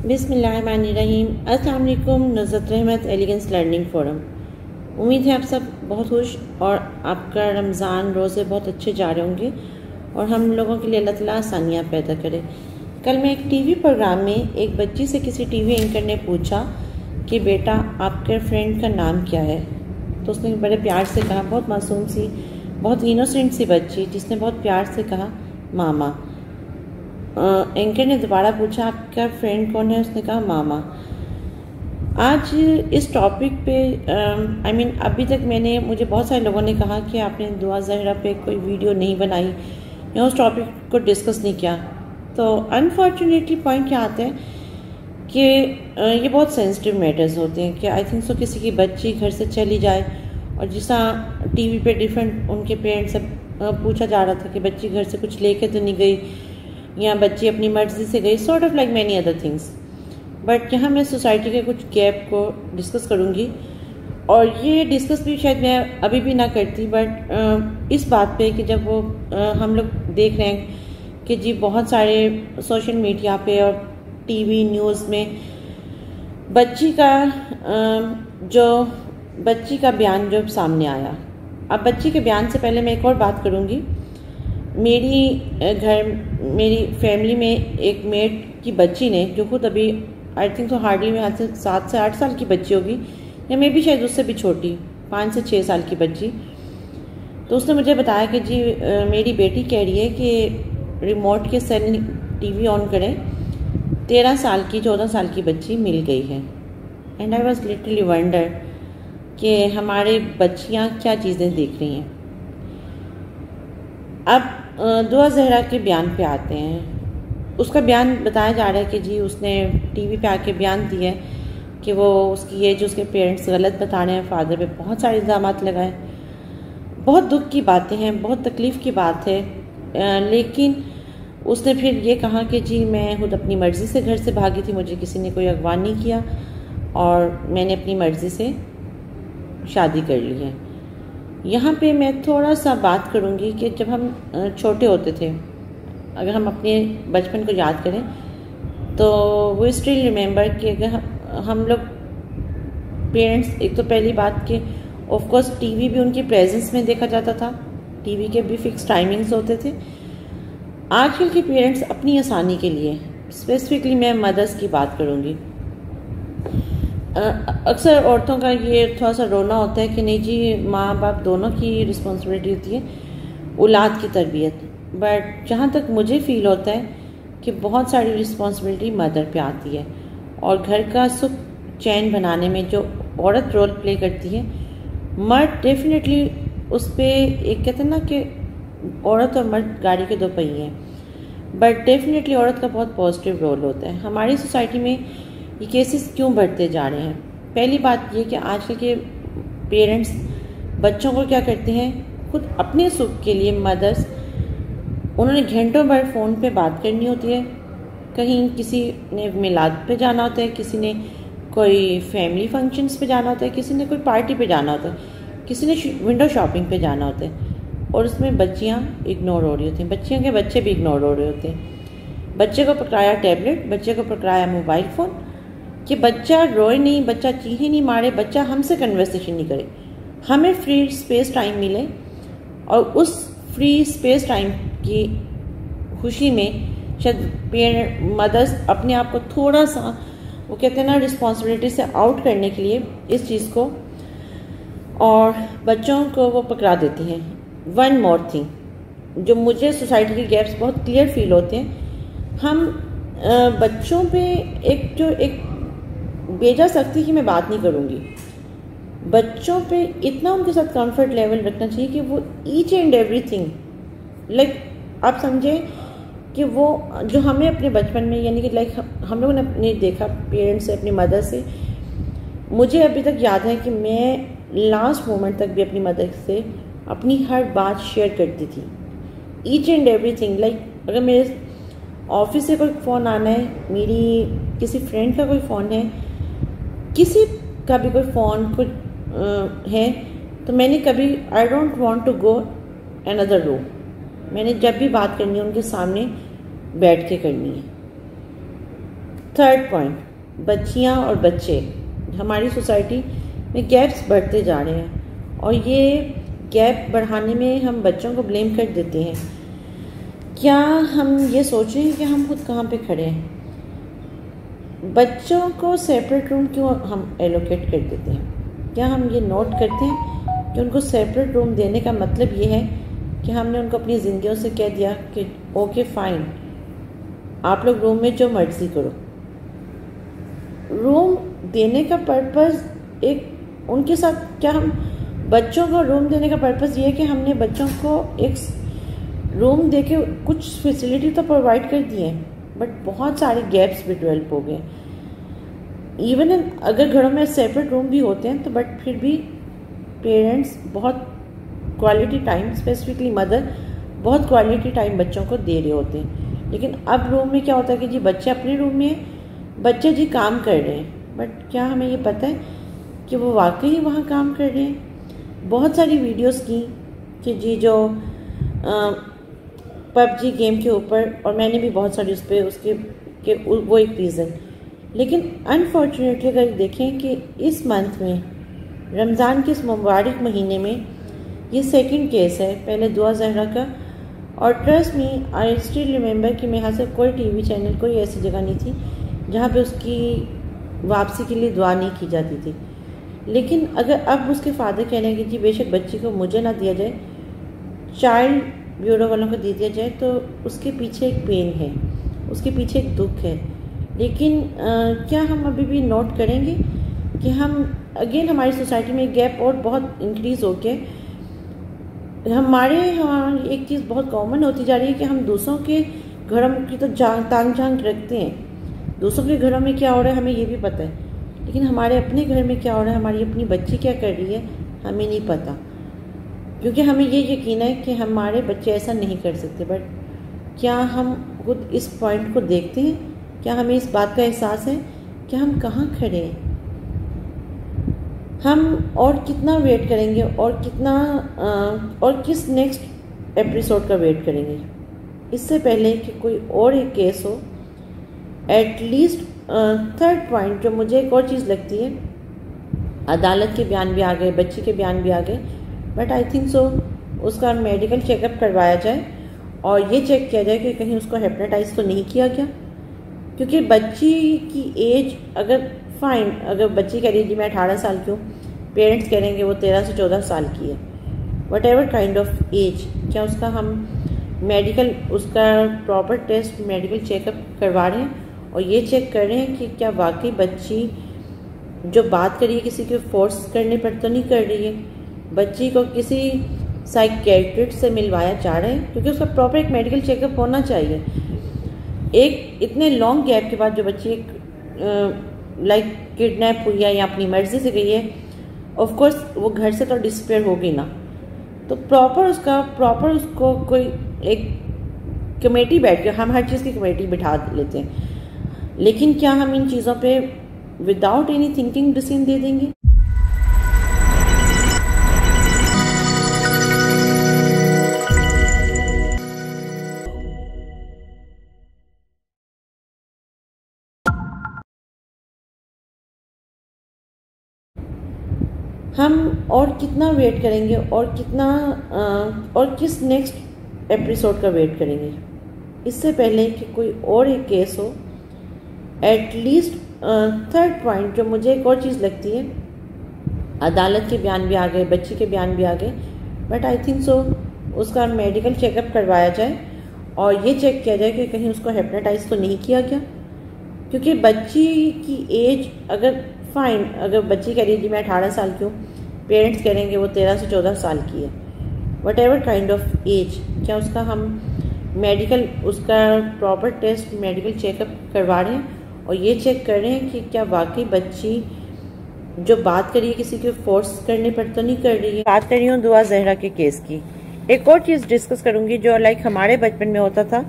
बिस्मिल्लाहिर्रहमानिर्रहीम। अस्सलाम वालेकुम। नुज़रत रहमत एलिगेंस लर्निंग फोरम। उम्मीद है आप सब बहुत खुश और आपका रमज़ान रोज़े बहुत अच्छे जा रहे होंगे और हम लोगों के लिए अल्लाह ताला आसानियाँ पैदा करे। कल मैं एक टीवी प्रोग्राम में एक बच्ची से किसी टीवी एंकर ने पूछा कि बेटा आपके फ्रेंड का नाम क्या है, तो उसने बड़े प्यार से कहा, बहुत मासूम सी, बहुत इनोसेंट सी बच्ची, जिसने बहुत प्यार से कहा मामा। एंकर ने दोबारा पूछा आपका फ्रेंड कौन है, उसने कहा मामा। आज इस टॉपिक पे अभी तक मुझे बहुत सारे लोगों ने कहा कि आपने दुआ ज़हरा पे कोई वीडियो नहीं बनाई या उस टॉपिक को डिस्कस नहीं किया। तो अनफॉर्चुनेटली पॉइंट क्या आता है कि ये बहुत सेंसिटिव मैटर्स होते हैं कि आई थिंक सो किसी की बच्ची घर से चली जाए और जिस तरह टीवी पे डिफरेंट उनके पेरेंट्स से पूछा जा रहा था कि बच्ची घर से कुछ लेके तो नहीं गई या बच्ची अपनी मर्जी से गई, sort of like many other things. But यहाँ मैं सोसाइटी के कुछ गैप को डिस्कस करूँगी और ये डिस्कस भी शायद मैं अभी भी ना करती, बट इस बात पे कि जब वो हम लोग देख रहे हैं कि जी बहुत सारे सोशल मीडिया पे और टीवी न्यूज़ में बच्ची का बयान जो सामने आया। अब बच्ची के बयान से पहले मैं एक और बात करूँगी। मेरी फैमिली में एक मेट की बच्ची ने, जो खुद अभी आई थिंक तो हार्डली में आज से 7 से 8 साल की बच्ची होगी या मे भी शायद उससे भी छोटी, 5 से 6 साल की बच्ची, तो उसने मुझे बताया कि जी मेरी बेटी कह रही है कि रिमोट के से टीवी ऑन करें, 13 साल की 14 साल की बच्ची मिल गई है। And I was literally wonder कि हमारे बच्चियाँ क्या चीज़ें देख रही हैं। अब दुआ ज़हरा के बयान पे आते हैं। उसका बयान बताया जा रहा है कि जी उसने टीवी पे आके बयान दिया है कि वो उसकी एज उसके पेरेंट्स गलत बता रहे हैं, फादर पे बहुत सारे इल्ज़ामात लगाए। बहुत दुख की बातें हैं, बहुत तकलीफ़ की बात है, लेकिन उसने फिर ये कहा कि जी मैं खुद अपनी मर्ज़ी से घर से भागी थी, मुझे किसी ने कोई अगवा नहीं किया और मैंने अपनी मर्ज़ी से शादी कर ली है। यहाँ पे मैं थोड़ा सा बात करूँगी कि जब हम छोटे होते थे, अगर हम अपने बचपन को याद करें तो वो स्टिल रिमेंबर कि अगर हम लोग पेरेंट्स, एक तो पहली बात कि ऑफ कोर्स टीवी भी उनकी प्रेजेंस में देखा जाता था, टीवी के भी फिक्स टाइमिंग्स होते थे। आजकल के पेरेंट्स अपनी आसानी के लिए, स्पेसिफिकली मैं मदर्स की बात करूँगी, अक्सर औरतों का ये थोड़ा सा रोना होता है कि नहीं जी माँ बाप दोनों की रिस्पॉन्सिबिलिटी होती है औलाद की तरबियत, बट जहाँ तक मुझे फील होता है कि बहुत सारी रिस्पॉन्सिबिलिटी मदर पे आती है और घर का सुख चैन बनाने में जो औरत रोल प्ले करती है, मर्द डेफिनेटली उस पर एक कहते हैं ना कि औरत और मर्द गाड़ी के 2 पहिए हैं, बट डेफिनेटली औरत का बहुत पॉजिटिव रोल होता है। हमारी सोसाइटी में ये केसेस क्यों बढ़ते जा रहे हैं? पहली बात ये कि आजकल के पेरेंट्स बच्चों को क्या करते हैं, खुद अपने सुख के लिए मदर्स, उन्होंने घंटों भर फ़ोन पे बात करनी होती है, कहीं किसी ने मिलाद पे जाना होता है, किसी ने कोई फैमिली फंक्शंस पे जाना होता है, किसी ने कोई पार्टी पे जाना होता है, किसी ने विंडो शॉपिंग पे जाना होता है, और उसमें बच्चियाँ इग्नोर हो रही होती हैं, बच्चियों के बच्चे भी इग्नोर हो रहे होते हैं। बच्चे को पकड़ाया टैबलेट, बच्चे को पकड़ाया मोबाइल फ़ोन, कि बच्चा रोए नहीं, बच्चा चीखे नहीं मारे, बच्चा हमसे कन्वर्सेशन नहीं करे, हमें फ्री स्पेस टाइम मिले और उस फ्री स्पेस टाइम की खुशी में शायद मदर्स अपने आप को थोड़ा सा, वो कहते हैं ना, रिस्पॉन्सिबिलिटी से आउट करने के लिए इस चीज़ को और बच्चों को वो पकड़ा देती हैं। वन मोर थिंग, जो मुझे सोसाइटी के गैप्स बहुत क्लियर फील होते हैं, हम बच्चों पे एक बेजा सख्ती की मैं बात नहीं करूँगी, बच्चों पे इतना उनके साथ कंफर्ट लेवल रखना चाहिए कि वो ईच एंड एवरीथिंग लाइक आप समझें कि वो जो हमें अपने बचपन में, यानी कि लाइक हम लोगों ने अपने देखा पेरेंट्स से, अपनी मदर से, मुझे अभी तक याद है कि मैं लास्ट मोमेंट तक भी अपनी मदर से अपनी हर बात शेयर करती थी, ईच एंड एवरीथिंग। लाइक अगर मेरे ऑफिस से कोई फ़ोन आना है, मेरी किसी फ्रेंड का कोई फ़ोन है, किसी का भी कोई फ़ोन कुछ है, तो मैंने कभी I don't want to go another room, मैंने जब भी बात करनी है उनके सामने बैठ के करनी है। थर्ड पॉइंट, बच्चियां और बच्चे, हमारी सोसाइटी में गैप्स बढ़ते जा रहे हैं और ये गैप बढ़ाने में हम बच्चों को ब्लेम कर देते हैं। क्या हम ये सोच रहे हैं कि हम खुद कहाँ पे खड़े हैं? बच्चों को सेपरेट रूम क्यों हम एलोकेट कर देते हैं? क्या हम ये नोट करते हैं कि उनको सेपरेट रूम देने का मतलब ये है कि हमने उनको अपनी ज़िंदगियों से कह दिया कि ओके फाइन, आप लोग रूम में जो मर्जी करो। रूम देने का पर्पस एक उनके साथ, क्या हम बच्चों को रूम देने का पर्पस ये है कि हमने बच्चों को एक रूम दे के कुछ फैसिलिटी तो प्रोवाइड कर दी है, बट बहुत सारे गैप्स भी डेवलप हो गए। इवन अगर घरों में सेपरेट रूम भी होते हैं तो बट फिर भी पेरेंट्स बहुत क्वालिटी टाइम, स्पेसिफिकली मदर बहुत क्वालिटी टाइम बच्चों को दे रहे होते हैं। लेकिन अब रूम में क्या होता है कि जी बच्चे अपने रूम में हैं, बच्चे जी काम कर रहे हैं, बट क्या हमें ये पता है कि वो वाकई वहाँ काम कर रहे हैं? बहुत सारी वीडियोस की कि जी जो पबजी गेम के ऊपर, और मैंने भी बहुत सारी उस पर उसके कि वो एक रीज़न। लेकिन अनफॉर्चुनेटली अगर देखें कि इस मंथ में, रमज़ान के इस मुबारक महीने में, ये सेकंड केस है। पहले दुआ ज़हरा का, और trust me I still remember कि मेरे यहाँ से कोई टीवी चैनल, कोई ऐसी जगह नहीं थी जहाँ पे उसकी वापसी के लिए दुआ नहीं की जाती थी। लेकिन अगर अब उसके फादर कह रहे हैं कि जी बेशक बच्ची को मुझे ना दिया जाए, चाइल्ड ब्यूरो वालों को दे दिया जाए, तो उसके पीछे एक पेन है, उसके पीछे एक दुख है। लेकिन क्या हम अभी भी नोट करेंगे कि हम अगेन हमारी सोसाइटी में गैप और बहुत इंक्रीज़ हो गया। हमारे यहाँ एक चीज़ बहुत कॉमन होती जा रही है कि हम दूसरों के घरों की तो तांग झांक रखते हैं, दूसरों के घरों में क्या हो रहा है हमें ये भी पता है, लेकिन हमारे अपने घर में क्या हो रहा है, हमारी अपनी बच्ची क्या कर रही है, हमें नहीं पता। क्योंकि हमें ये यकीन है कि हमारे बच्चे ऐसा नहीं कर सकते। बट क्या हम खुद इस पॉइंट को देखते हैं? क्या हमें इस बात का एहसास है कि हम कहाँ खड़े हैं? हम और कितना वेट करेंगे और कितना और किस नेक्स्ट एपिसोड का वेट करेंगे, इससे पहले कि कोई और एक केस हो? एटलीस्ट थर्ड पॉइंट जो मुझे एक और चीज़ लगती है, अदालत के बयान भी आ गए, बच्ची के बयान भी आ गए, बट आई थिंक सो उसका मेडिकल चेकअप करवाया जाए और ये चेक किया जाए कि कहीं उसको हेपेटाइटिस तो नहीं किया गया। क्योंकि बच्ची की एज, अगर फाइन, अगर बच्ची कह रही है जी मैं 18 साल की हूँ, पेरेंट्स कह रहे हैं कि वो 13 से 14 साल की है, whatever kind of age, क्या उसका हम मेडिकल, उसका प्रॉपर टेस्ट, मेडिकल चेकअप करवा रहे हैं और ये चेक कर रहे हैं कि क्या वाकई बच्ची जो बात कर रही है किसी के फोर्स करने पर तो नहीं कर रही है, बच्ची को किसी साइकियाट्रिस्ट से मिलवाया जा रहा है, क्योंकि उसका प्रॉपर एक मेडिकल चेकअप होना चाहिए। एक इतने लॉन्ग गैप के बाद जो बच्ची एक लाइक किडनैप हुई है या अपनी मर्जी से गई है, ऑफ कोर्स वो घर से तो डिसअपीयर होगी ना, तो प्रॉपर उसको कोई एक कमेटी बैठ के, हम हर चीज़ की कमेटी बिठा लेते हैं, लेकिन क्या हम इन चीज़ों पे विदाउट एनी थिंकिंग डिसीजन दे देंगे? हम और कितना वेट करेंगे और कितना और किस नेक्स्ट एपिसोड का वेट करेंगे, इससे पहले कि कोई और एक केस हो? एटलीस्ट थर्ड पॉइंट जो मुझे एक और चीज़ लगती है, अदालत के बयान भी आ गए, बच्ची के बयान भी आ गए, बट आई थिंक सो उसका मेडिकल चेकअप करवाया जाए और ये चेक किया जाए कि कहीं उसको हेपेटाइटिस तो नहीं किया गया। क्योंकि बच्ची की एज, अगर फाइन, अगर बच्ची कह रही है जी मैं 18 साल की हूँ, पेरेंट्स कह रहे हैं कि वो 13 से 14 साल की है, whatever kind of age, क्या उसका हम मेडिकल, उसका प्रॉपर टेस्ट, मेडिकल चेकअप करवा रहे हैं और ये चेक कर रहे हैं कि क्या वाकई बच्ची जो बात कर रही है किसी के फोर्स करने पर तो नहीं कर रही है। बात कर रही हूँ दुआ ज़हरा के केस की। एक और चीज़ डिस्कस करूँगी जो लाइक हमारे बचपन में होता था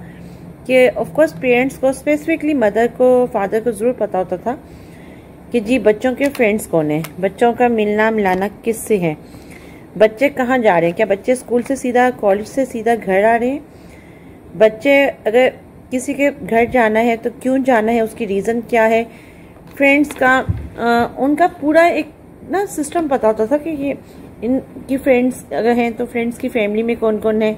कि ऑफकोर्स पेरेंट्स को, स्पेसिफिकली मदर को, फादर को ज़रूर पता होता था कि जी बच्चों के फ्रेंड्स कौन है, बच्चों का मिलना मिलाना किससे है, बच्चे कहाँ जा रहे हैं, क्या बच्चे स्कूल से सीधा, कॉलेज से सीधा घर आ रहे हैं, बच्चे अगर किसी के घर जाना है तो क्यों जाना है, उसकी रीज़न क्या है, फ्रेंड्स का उनका पूरा एक ना सिस्टम पता होता था कि ये इनकी फ्रेंड्स अगर हैं तो फ्रेंड्स की फैमिली में कौन कौन है,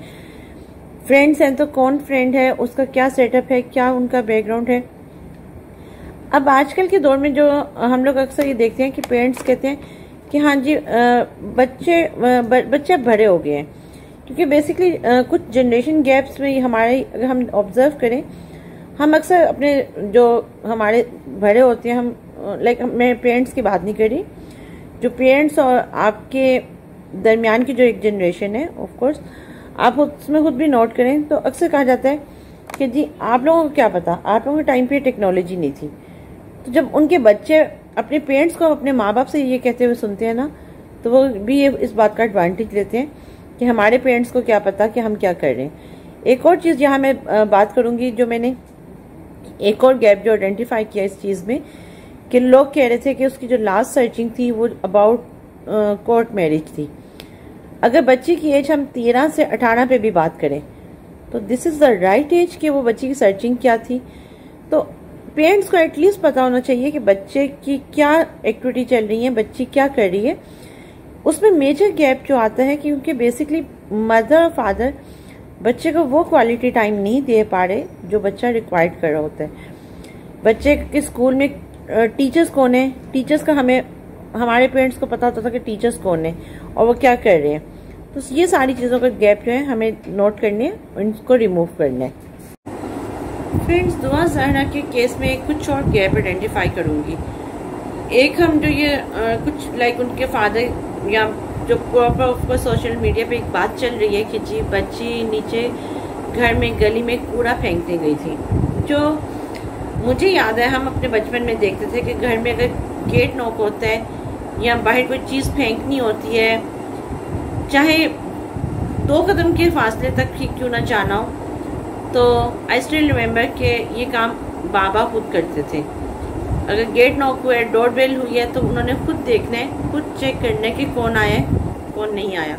फ्रेंड्स हैं तो कौन फ्रेंड है, उसका क्या सेटअप है, क्या उनका बैकग्राउंड है। अब आजकल के दौर में जो हम लोग अक्सर ये देखते हैं कि पेरेंट्स कहते हैं कि हाँ जी बच्चे बड़े हो गए हैं, क्योंकि बेसिकली कुछ जनरेशन गैप्स में हमारे अगर हम ऑब्जर्व करें, हम अक्सर अपने जो हमारे बड़े होते हैं, हम लाइक मैं पेरेंट्स की बात नहीं कर रही, जो पेरेंट्स और आपके दरमियान की जो एक जनरेशन है, ऑफ कोर्स आप उसमें खुद भी नोट करें तो अक्सर कहा जाता है कि जी आप लोगों को क्या पता, आप लोगों के टाइम पे टेक्नोलॉजी नहीं थी। तो जब उनके बच्चे अपने पेरेंट्स को अपने माँ बाप से ये कहते हुए सुनते हैं ना, तो वो भी ये इस बात का एडवांटेज लेते हैं कि हमारे पेरेंट्स को क्या पता कि हम क्या कर रहे हैं। एक और चीज़ यहाँ मैं बात करूँगी, जो मैंने एक और गैप जो आइडेंटिफाई किया इस चीज़ में, कि लोग कह रहे थे कि उसकी जो लास्ट सर्चिंग थी वो अबाउट कोर्ट मैरिज थी। अगर बच्चे की एज हम 13 से 18 पे भी बात करें तो this is the right age कि वो बच्चे की सर्चिंग क्या थी। तो पेरेंट्स को एटलीस्ट पता होना चाहिए कि बच्चे की क्या एक्टिविटी चल रही है, बच्ची क्या कर रही है। उसमें मेजर गैप जो आता है क्योंकि बेसिकली मदर और फादर बच्चे को वो क्वालिटी टाइम नहीं दे पा रहे जो बच्चा रिक्वायर्ड कर रहा होता है। बच्चे के स्कूल में टीचर्स कौन है, टीचर्स का हमारे पेरेंट्स को पता होता था कि टीचर्स कौन है और वो क्या कर रहे हैं। तो ये सारी चीज़ों का गैप जो है हमें नोट करने है और इनको रिमूव करना है। फ्रेंड्स, दुआ ज़हरा के केस में कुछ और गैप आइडेंटिफाई करूँगी। एक हम जो ये कुछ लाइक उनके फादर या जो प्रॉपर सोशल मीडिया पे एक बात चल रही है कि जी बच्ची नीचे घर में गली में कूड़ा फेंकने गई थी। जो मुझे याद है हम अपने बचपन में देखते थे कि घर में अगर गेट नॉक होता है या बाहर कोई चीज़ फेंकनी होती है, चाहे 2 कदम के फासले तक ही क्यों ना जाना हो, तो आई स्टिल रिमेम्बर कि ये काम बाबा खुद करते थे। अगर गेट नॉक हुआ है, डोर बेल हुई है, तो उन्होंने खुद देखना है, खुद चेक करना है कि कौन आया है कौन नहीं आया।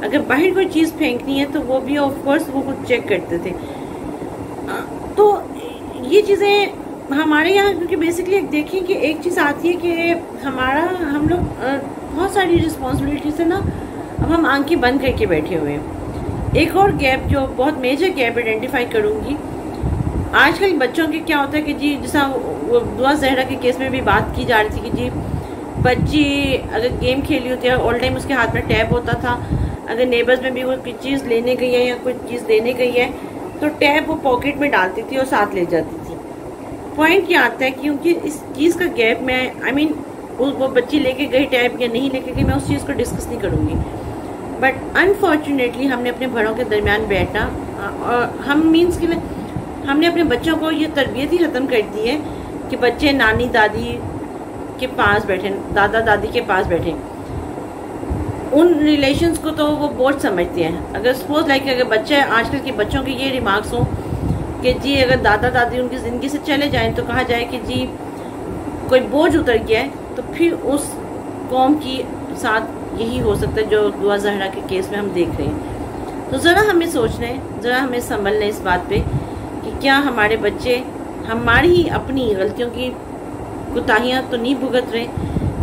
अगर बाहर कोई चीज़ फेंकनी है तो वो भी ऑफ कोर्स वो खुद चेक करते थे। तो ये चीज़ें हमारे यहाँ, क्योंकि बेसिकली देखें कि एक चीज़ आती है कि हम लोग बहुत सारी रिस्पॉन्सिबिलिटी से ना अब हम आंखें बंद करके बैठे हुए हैं। एक और गैप जो बहुत मेजर गैप आइडेंटिफाई करूँगी, आजकल बच्चों के क्या होता है कि जी जैसा वो दुआ ज़हरा के केस में भी बात की जा रही थी कि जी बच्ची अगर गेम खेली होती है, ऑल टाइम उसके हाथ में टैब होता था, अगर नेबर्स में भी वो कोई चीज़ लेने गई है या कोई चीज़ लेने गई है तो टैब वो पॉकेट में डालती थी और साथ ले जाती थी। पॉइंट क्या आता है क्योंकि इस चीज़ का गैप में वो बच्ची लेके गई टैब या नहीं लेके गई, मैं उस चीज़ को डिस्कस नहीं करूँगी, बट अनफॉर्चुनेटली हमने अपने बड़ों के दरमियान बैठना और हमने अपने बच्चों को ये तरबियत ही ख़त्म कर दी है कि बच्चे नानी दादी के पास बैठे, दादा दादी के पास बैठे। उन रिलेशंस को तो वो बोझ समझते हैं। अगर सपोज लाइक अगर बच्चे, आजकल के बच्चों के ये रिमार्क्स हों कि जी अगर दादा दादी उनकी ज़िंदगी से चले जाएं तो कहा जाए कि जी कोई बोझ उतर गया है, तो फिर उस कौम की साथ यही हो सकता है जो दुआ ज़हरा के केस में हम देख रहे हैं। तो ज़रा हमें सोचना है, ज़रा हमें संभलना है इस बात पे कि क्या हमारे बच्चे हमारी ही अपनी गलतियों की कोताहियाँ तो नहीं भुगत रहे,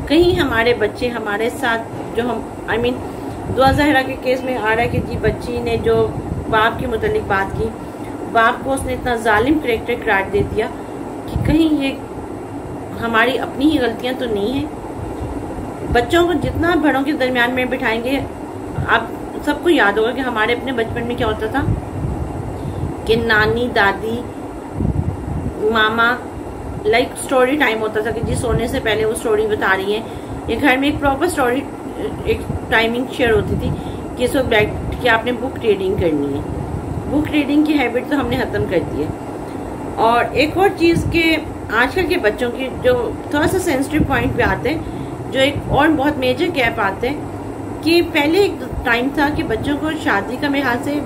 कहीं हमारे बच्चे हमारे साथ जो हम दुआ ज़हरा के केस में आ रहा है कि जी बच्ची ने जो बाप के मुतालिक बात की, बाप को उसने इतना जालिम करैक्टर करार दे दिया कि कहीं ये हमारी अपनी ही गलतियाँ तो नहीं है। बच्चों को जितना बड़ों के दरमियान में बिठाएंगे, आप सबको याद होगा कि हमारे अपने बचपन में क्या होता था कि नानी दादी मामा लाइक स्टोरी टाइम होता था कि जी सोने से पहले वो स्टोरी बता रही है, या घर में एक प्रॉपर स्टोरी एक टाइमिंग शेयर होती थी कि इस वक्त बैठ के आपने बुक रीडिंग करनी है। बुक रीडिंग की हैबिट तो हमने ख़त्म कर दी है। और एक और चीज़ के आजकल के बच्चों की जो थोड़ा सा सेंसिटिव पॉइंट पे आते हैं, जो एक और बहुत मेजर गैप आते हैं कि पहले एक टाइम था कि बच्चों को शादी का मेरे हाथ से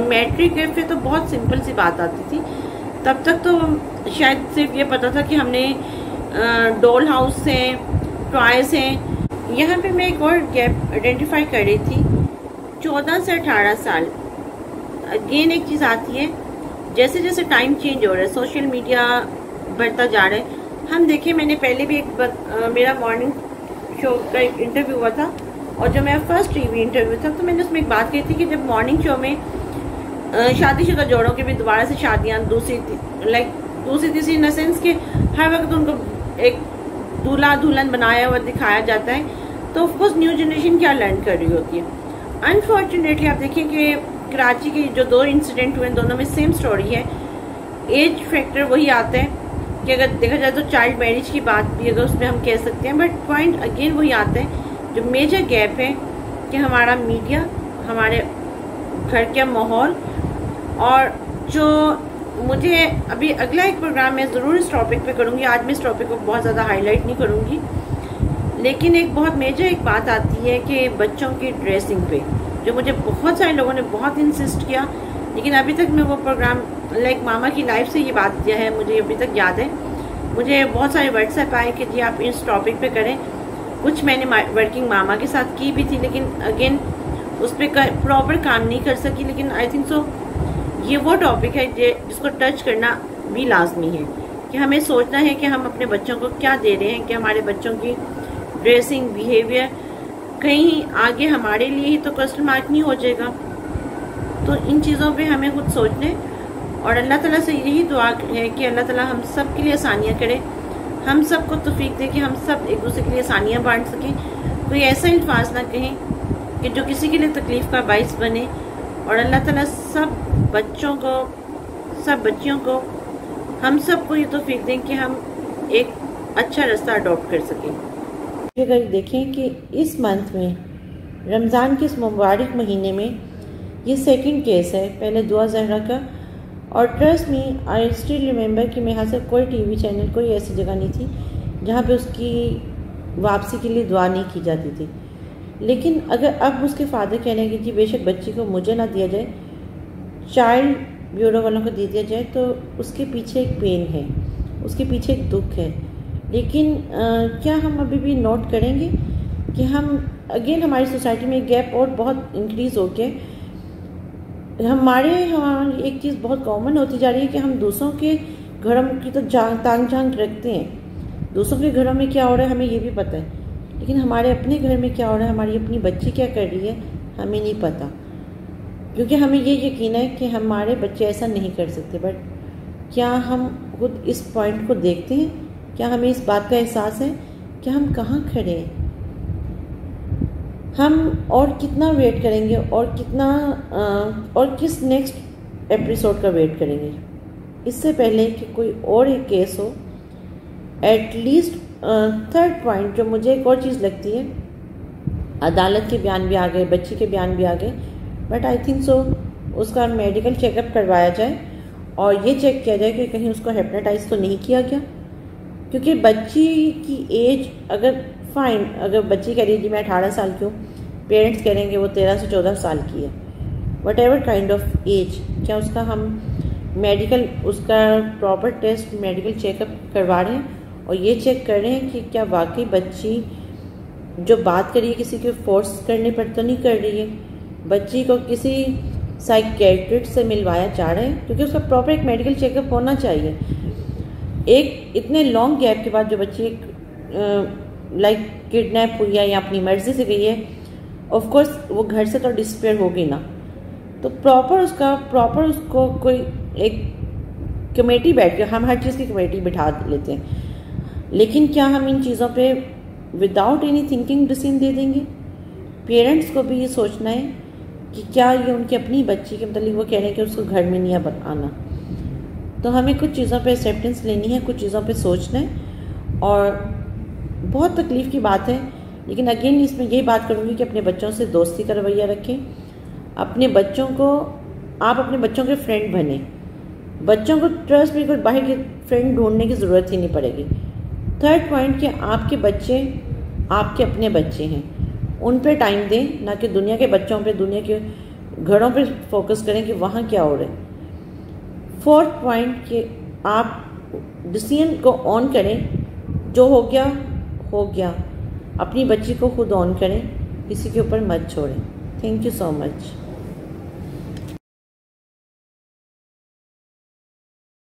मैट्रिक है फिर तो बहुत सिंपल सी बात आती थी। तब तक तो शायद सिर्फ ये पता था कि हमने डॉल हाउस से टॉयज हैं। यहाँ पे मैं एक और गैप आइडेंटिफाई कर रही थी, 14 से 18 साल। अगेन एक चीज़ आती है जैसे जैसे टाइम चेंज हो रहा है, सोशल मीडिया बढ़ता जा रहा है। हम देखें, मैंने पहले भी मेरा मॉर्निंग शो का एक इंटरव्यू हुआ था, और जो मेरा फर्स्ट टीवी इंटरव्यू था, तो मैंने उसमें एक बात कही थी कि जब मॉर्निंग शो में शादीशुदा जोड़ों के भी दोबारा से शादियाँ दूसरी तीसरी इन द सेंस कि हर वक्त उनको एक दूल्हा दुल्हन बनाया हुआ दिखाया जाता है, तो ऑफकोर्स न्यू जनरेशन क्या लर्न कर रही होती है। अनफॉर्चुनेटली आप देखिए कि कराची के जो 2 इंसिडेंट हुए, दोनों में सेम स्टोरी है। एज फैक्टर वही आता है कि अगर देखा जाए तो चाइल्ड मैरिज की बात भी अगर उसमें हम कह सकते हैं, बट पॉइंट अगेन वही आता है, जो मेजर गैप है कि हमारा मीडिया, हमारे घर का माहौल, और जो मुझे अभी अगला एक प्रोग्राम मैं ज़रूर इस टॉपिक पे करूँगी, आज मैं इस टॉपिक को बहुत ज़्यादा हाईलाइट नहीं करूँगी, लेकिन एक बहुत मेजर एक बात आती है कि बच्चों की ड्रेसिंग पे, जो मुझे बहुत सारे लोगों ने बहुत इंसिस्ट किया, लेकिन अभी तक मैं वो प्रोग्राम मामा की लाइफ से ये बात किया है, मुझे अभी तक याद है। मुझे बहुत सारे व्हाट्सएप आए कि जी आप इस टॉपिक पे करें। कुछ मैंने वर्किंग मामा के साथ की भी थी, लेकिन अगेन उस पर प्रॉपर काम नहीं कर सकी। लेकिन आई थिंक सो ये वो टॉपिक है जिसको टच करना भी लाजमी है, कि हमें सोचना है कि हम अपने बच्चों को क्या दे रहे हैं, कि हमारे बच्चों की ड्रेसिंग, बिहेवियर कहीं आगे हमारे लिए ही तो क्वेश्चन मार्क नहीं हो जाएगा। तो इन चीज़ों पे हमें खुद सोचने, और अल्लाह ताला से यही दुआ है कि अल्लाह ताला हम सब के लिए आसानियाँ करे, हम सबको तौफीक दे कि हम सब एक दूसरे के लिए आसानियाँ बांट सकें। कोई ऐसा अल्फाज ना कहें कि जो किसी के लिए तकलीफ़ का बाइस बने, और अल्लाह ताला सब बच्चों को, सब बच्चियों को, हम सबको ये तौफीक दें कि हम एक अच्छा रास्ता अडॉप्ट कर सकें। अगर देखें कि इस मंथ में, रमज़ान के इस मुबारक महीने में, ये सेकंड केस है, पहले दुआ ज़हरा का, और trust me I still remember कि मेरे यहाँ से कोई टीवी चैनल, कोई ऐसी जगह नहीं थी जहाँ पे उसकी वापसी के लिए दुआ नहीं की जाती थी। लेकिन अगर अब उसके फादर कह रहे हैं कि जी बेशक बच्ची को मुझे ना दिया जाए, चाइल्ड ब्यूरो वालों को दे दिया जाए, तो उसके पीछे एक पेन है, उसके पीछे एक दुख है। लेकिन क्या हम अभी भी नोट करेंगे कि हम अगेन हमारी सोसाइटी में गैप और बहुत इंक्रीज़ हो के हमारे यहाँ एक चीज़ बहुत कॉमन होती जा रही है कि हम दूसरों के घरों की तो तांग झांक रखते हैं। दूसरों के घरों में क्या हो रहा है हमें ये भी पता है, लेकिन हमारे अपने घर में क्या हो रहा है, हमारी अपनी बच्ची क्या कर रही है, हमें नहीं पता। क्योंकि हमें ये यकीन है कि हमारे बच्चे ऐसा नहीं कर सकते, बट क्या हम खुद इस पॉइंट को देखते हैं? क्या हमें इस बात का एहसास है कि हम कहाँ खड़े हैं? हम और कितना वेट करेंगे, और कितना और किस नेक्स्ट एपिसोड का वेट करेंगे, इससे पहले कि कोई और एक केस हो। एटलीस्ट थर्ड पॉइंट जो मुझे एक और चीज़ लगती है, अदालत के बयान भी आ गए, बच्ची के बयान भी आ गए, बट आई थिंक सो उसका मेडिकल चेकअप करवाया जाए और ये चेक किया जाए कि कहीं उसको हेपेटाइटिस तो नहीं किया गया। क्योंकि बच्ची की एज अगर फाइन, अगर बच्ची कह रही है कि मैं 18 साल की हूँ, पेरेंट्स कह रहे हैं कि वो 13 से 14 साल की है, whatever kind of age, क्या उसका हम मेडिकल, उसका प्रॉपर टेस्ट, मेडिकल चेकअप करवा रहे हैं और ये चेक कर रहे हैं कि क्या वाकई बच्ची जो बात कर रही है किसी के फोर्स करने पर तो नहीं कर रही है, बच्ची को किसी साइकियाट्रिस्ट से मिलवाया जा रहा है, क्योंकि उसका प्रॉपर एक मेडिकल चेकअप होना चाहिए। एक इतने लॉन्ग गैप के बाद जो बच्ची किडनैप हुई है या अपनी मर्जी से गई है, ऑफ कोर्स वो घर से तो डिसअपीयर होगी ना, तो प्रॉपर उसको कोई एक कमेटी बैठ के, हम हर चीज़ की कमेटी बिठा लेते हैं, लेकिन क्या हम इन चीज़ों पे विदाउट एनी थिंकिंग डिसीजन दे देंगे? पेरेंट्स को भी ये सोचना है कि क्या ये उनकी अपनी बच्ची के मतलब वो कह रहे हैं कि उसको घर में नहीं आना, तो हमें कुछ चीज़ों पे एक्सेप्टेंस लेनी है, कुछ चीज़ों पे सोचना है। और बहुत तकलीफ़ की बात है, लेकिन अगेन इसमें यही बात करूँगी कि अपने बच्चों से दोस्ती का रवैया रखें, अपने बच्चों को, आप अपने बच्चों के फ्रेंड बने, बच्चों को ट्रस्ट में कोई बाहर के फ्रेंड ढूंढने की ज़रूरत ही नहीं पड़ेगी। थर्ड पॉइंट कि आपके बच्चे आपके अपने बच्चे हैं, उन पे टाइम दें, ना कि दुनिया के बच्चों पे, दुनिया के घरों पे फोकस करें कि वहाँ क्या हो रहा है। फोर्थ पॉइंट कि आप डिसीजन को ऑन करें, जो हो गया हो गया, अपनी बच्ची को खुद ऑन करें, किसी के ऊपर मत छोड़ें। Thank you so much.